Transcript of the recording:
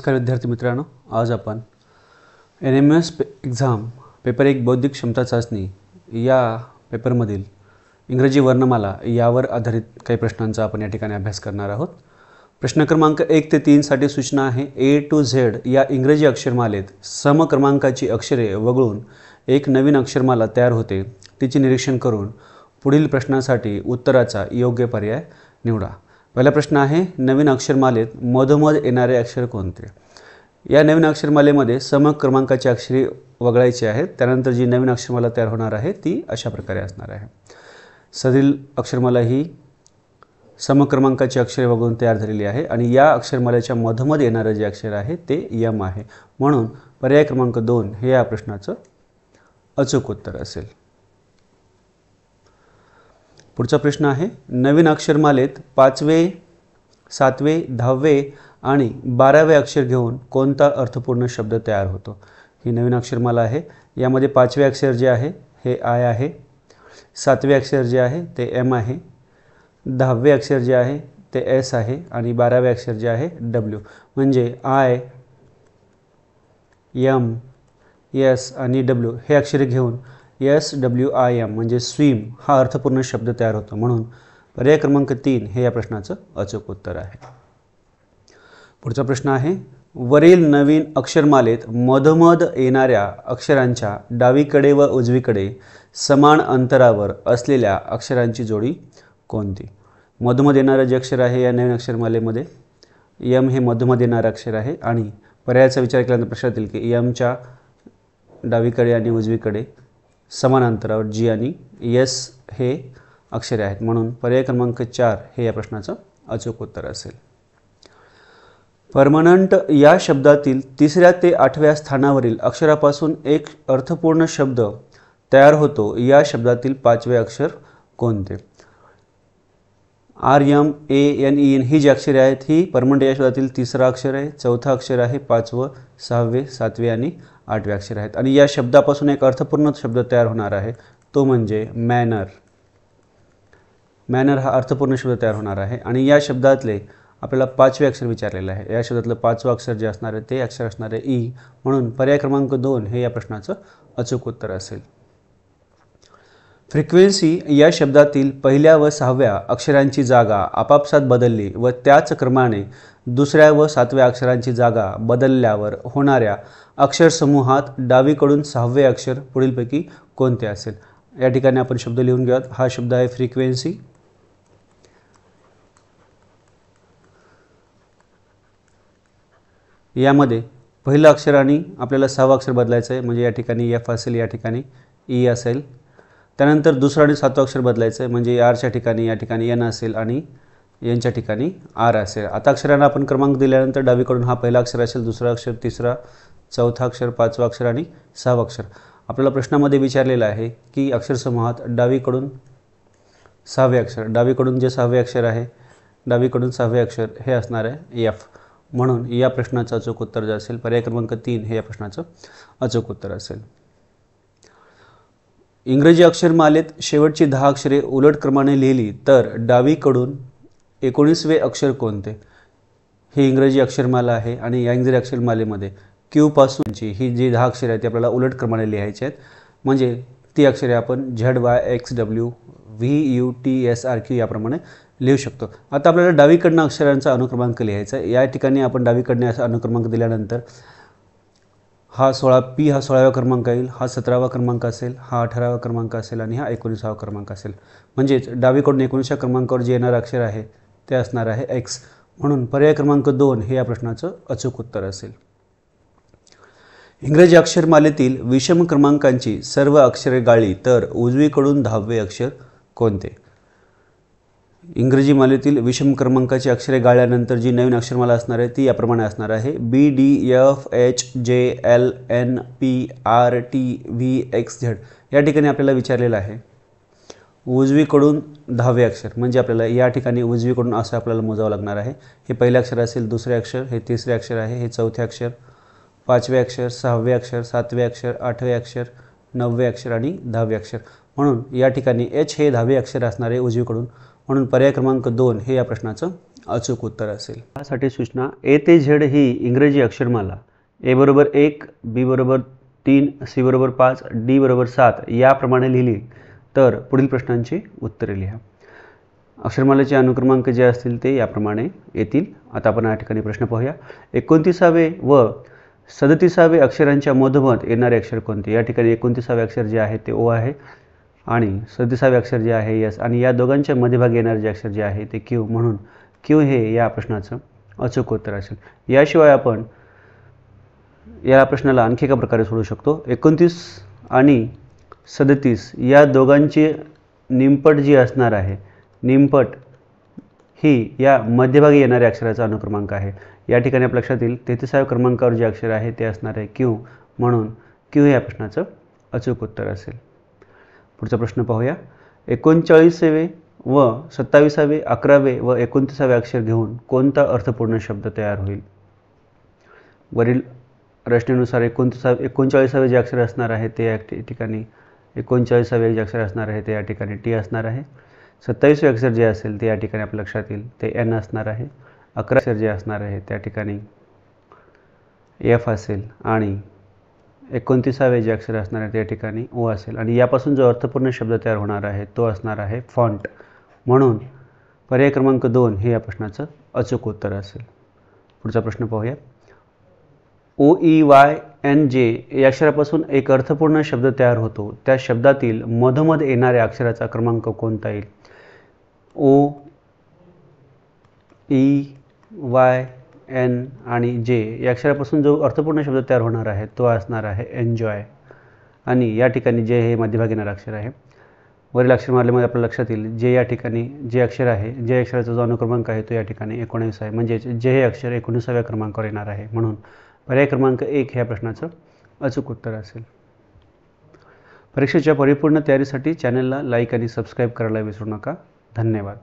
नमस्कार विद्यार्थी मित्रांनो, आज आपण NMS एक्झाम पेपर 1 बौद्धिक क्षमता चाचणी या पेपरमधील इंग्रजी वर्णमाला यावर आधारित काही प्रश्नांचा आपण या ठिकाणी अभ्यास करणार आहोत। प्रश्न क्रमांक 1 ते 3 साठी सूचना आहे A to Z या इंग्रजी अक्षरमालेत सम क्रमांकाची अक्षरे वगळून एक नवीन अक्षरमाला तयार होते, तिचे निरीक्षण करून पुढील प्रश्नासाठी उत्तराचा योग्य पर्याय निवडा। पहिला प्रश्न आहे, नवीन अक्षरमालेत मधोमध येणारे अक्षर कोणते? या नवीन अक्षरमालेमध्ये सम क्रमांकाची अक्षरे वगळायची आहेत। त्यानंतर जी नवीन अक्षरमाला तयार होणार आहे ती अशा प्रकारे असणार आहे। सदरील अक्षरमाला ही सम क्रमांकाची अक्षरे वगळून तयार झालेली आहे आणि या अक्षरमालेच्या मधोमध येणारे जे अक्षर आहे ते यम आहे। म्हणून पर्याय क्रमांक 2 हे या प्रश्नाचं अचूक उत्तर असेल। पुढचा प्रश्न आहे, नवीन अक्षरमालेत 5वे, 7वे, 10वे आणि 12वे अक्षर घेऊन कोणता अर्थपूर्ण शब्द तयार होतो? ही नवीन अक्षरमाला आहे। यामध्ये 5वे अक्षर जे आहे हे आय आहे, 7वे अक्षर जे आहे ते एम आहे, 10वे अक्षर जे आहे ते एस आहे आणि 12वे अक्षर जे आहे डब्ल्यू। म्हणजे आय, एम, एस आणि डब्ल्यू हे अक्षरे घेऊन SWIM म्हणजे स्विम हा अर्थपूर्ण शब्द तयार होतो। म्हणून पर्याय क्रमांक 3 हे या प्रश्नाचं अचूक उत्तर आहे। पुढचा प्रश्न आहे, वरील नवीन अक्षरमालेत मधोमध येणाऱ्या अक्षरांच्या डावीकडे व उजवीकडे समान अंतरावर असलेल्या अक्षरांची जोडी कोणती? मधोमध येणारे जे अक्षर आहे या नवीन अक्षरमालेमध्ये यम हे मधोमध येणारे अक्षर आहे आणि पर्यायाचा विचार केल्यानंतर प्रश्नात येईल की यमच्या डावीकडे आणि उजवीकडे समान अंतरावर जी आणि एस हे अक्षरे आहेत। म्हणून पर्याय क्रमांक 4 हे या प्रश्नाचं अचूक उत्तर असेल। परमनंट या शब्दातील 3ऱ्या ते 8व्या स्थानावरील अक्षरापासून एक अर्थपूर्ण शब्द तयार होतो। या शब्दातील 5वे अक्षर कोणते? RMANEN ही जी अक्षरे आहेत ही परमनंट या शब्दातील 3रा अक्षर आहे, 4था अक्षर आहे, 5वे, 6वे, 7वे आणि 8वे अक्षर आहेत आणि या शब्दापासून एक अर्थपूर्ण शब्द तयार होणार आहे, तो म्हणजे मॅनर। मॅनर हा अर्थपूर्ण शब्द तयार होणार आहे आणि या शब्दातले आपल्याला 5वे अक्षर विचारलेले आहे। या शब्दातलं 5वं अक्षर जे असणार आहे ते अक्षर असणार आहे ई। म्हणून पर्याय क्रमांक 2 हे या प्रश्नाचं अचूक उत्तर असेल। फ्रिक्वेन्सी या शब्दातील पहिल्या व 6व्या अक्षरांची जागा आपापसात बदलली व त्याच क्रमाने 2ऱ्या व 7व्या अक्षरांची जागा बदलल्यावर होणाऱ्या अक्षरसमूहात डावीकडून 6वे अक्षर पुढीलपैकी कोणते असेल? या ठिकाणी आपण शब्द लिहून घेऊयात। हा शब्द आहे फ्रिक्वेन्सी। यामध्ये पहिलं अक्षर आणि आपल्याला 6वं अक्षर बदलायचं आहे, म्हणजे या ठिकाणी एफ असेल, या ठिकाणी ई असेल। त्यानंतर दुसरं आणि 7वं अक्षर बदलायचं आहे, म्हणजे आरच्या ठिकाणी या ठिकाणी एन असेल आणि एनच्या ठिकाणी आर असेल। आता अक्षरांना आपण क्रमांक दिल्यानंतर डावीकडून हा पहिला अक्षर असेल, दुसरा अक्षर, तिसरा, 4था अक्षर, 5वं अक्षर आणि 6वं अक्षर। आपल्याला प्रश्नामध्ये विचारलेलं आहे की अक्षरसमूहात डावीकडून 6वे अक्षर, डावीकडून जे 6वे अक्षर आहे, डावीकडून 6वे अक्षर हे असणार आहे एफ। म्हणून या प्रश्नाचं अचूक उत्तर जे असेल पर्याय क्रमांक 3 हे या प्रश्नाचं अचूक उत्तर असेल। इंग्रजी अक्षरमालेत शेवटची 10 अक्षरे उलट क्रमाने लिहिली तर डावीकडून 19वे अक्षर कोणते? ही इंग्रजी अक्षरमाला आहे आणि या इंग्रजी अक्षरमालेमध्ये क्यू पासूनची ही जी 10 अक्षरे आहेत ती आपल्याला उलट क्रमाने लिहायची आहेत। म्हणजे ती अक्षरे आपण ZYXW VUTSRQ याप्रमाणे लिहू शकतो। आता आपल्याला डावीकडनं अक्षरांचा अनुक्रमांक लिहायचा आहे। या ठिकाणी आपण डावीकडने असा अनुक्रमांक दिल्यानंतर हा 16P हा 16व्या क्रमांक येईल, हा 17वा क्रमांक असेल, हा 18वा क्रमांक असेल आणि हा 19वा क्रमांक असेल। म्हणजेच डावीकडून 19व्या क्रमांकावर जे येणारं अक्षर आहे ते असणार आहे X। म्हणून पर्याय क्रमांक 2 हे या प्रश्नाचं अचूक उत्तर असेल। इंग्रजी अक्षरमालेतील विषम क्रमांकांची सर्व अक्षरे गाळली तर उजवीकडून 10वे अक्षर कोणते? इंग्रजी मालेतील विषम क्रमांकाची अक्षरे गाळल्यानंतर जी नवीन अक्षरमाला असणार आहे ती याप्रमाणे असणार आहे BDFHJLNPRTVXZ। या ठिकाणी आपल्याला विचारलेलं आहे उजवीकडून 10वे अक्षर, म्हणजे आपल्याला या ठिकाणी उजवीकडून असं आपल्याला मोजावं लागणार आहे। हे पहिले अक्षर असेल, दुसरे अक्षर, हे तिसरे अक्षर आहे, हे 4थे अक्षर, 5वे अक्षर, 6वे अक्षर, 7वे अक्षर, 8वे अक्षर, 9वे अक्षर आणि 10वे अक्षर। म्हणून या ठिकाणी H हे 10वे अक्षर असणार आहे उजवीकडून। म्हणून पर्याय क्रमांक 2 हे या प्रश्नाचं अचूक उत्तर असेल. यासाठी सूचना ए ते झेड ही इंग्रजी अक्षरमाला ए बरोबर 1, बी बरोबर 3, सी बरोबर 5, डी बरोबर 7 याप्रमाणे लिहिली तर पुढील प्रश्नांची उत्तरे लिहा. अक्षरमालेचे अनुक्रमांक जे असतील ते याप्रमाणे येतील. आता आपण या ठिकाणी प्रश्न पाहूया. 29वे व 37वे अक्षरांच्या मधोमध येणारे अक्षर कोणते? या ठिकाणी 29वे अक्षर जे आहे ते ओ आहे आणि 37वे अक्षर जे आहे यस, आणि या दोघांच्या मध्यभागी येणारे जे अक्षर जे आहे ते क्यू, म्हणून क्यू हे या प्रश्नाचं अचूक उत्तर असेल. याशिवाय आपण या प्रश्नाला आणखी एका प्रकारे सोडवू शकतो. 29 आणि 37 या दोघांची निमपट जी असणार आहे, निमपट ही या मध्यभागी येणाऱ्या अक्षराचा अनुक्रमांक आहे. या ठिकाणी आपल्या लक्षात येईल 33व्या क्रमांकावर जे अक्षर आहे ते असणार आहे क्यू, म्हणून क्यू हे या प्रश्नाचं अचूक उत्तर असेल. पुढचा प्रश्न पाहूया. 39वे व 27वे, 11वे व 29वे अक्षर घेऊन कोणता अर्थपूर्ण शब्द तयार होईल? वरील रचनेनुसार 39वे जे अक्षर असणार आहे ते या ठिकाणी 39वे जे अक्षर असणार आहे ते या ठिकाणी टी असणार आहे. 27वे अक्षर जे असेल ते या ठिकाणी आपल्या लक्षात येईल ते एन असणार आहे. 11 अक्षर जे असणार आहे त्या ठिकाणी एफ असेल आणि 29वे जे अक्षर असणार आहे त्या ठिकाणी ओ असेल, आणि यापासून जो अर्थपूर्ण शब्द तयार होणार आहे तो असणार आहे फॉन्ट, म्हणून पर्याय क्रमांक 2 हे या प्रश्नाचं अचूक उत्तर असेल. पुढचा प्रश्न पाहूया. OEYNJ या अक्षरापासून एक अर्थपूर्ण शब्द तयार होतो. त्या शब्दातील मधोमध येणाऱ्या अक्षराचा क्रमांक कोणता येईल? OEYN आणि जे या अक्षरापासून जो अर्थपूर्ण शब्द तयार होणार आहे तो असणार आहे एन्जॉय, आणि या ठिकाणी जे हे मध्यभागी येणारं अक्षर आहे. वरील अक्षरमालेमध्ये आपल्या लक्षात येईल जे या ठिकाणी जे अक्षर आहे, जे अक्षराचा जो अनुक्रमांक आहे तो या ठिकाणी 19 आहे, म्हणजे जे हे अक्षर 19व्या क्रमांकावर येणार आहे, म्हणून पर्याय क्रमांक 1 ह्या प्रश्नाचं अचूक उत्तर असेल. परीक्षेच्या परिपूर्ण तयारीसाठी चॅनलला लाईक आणि सबस्क्राईब करायला विसरू नका. धन्यवाद.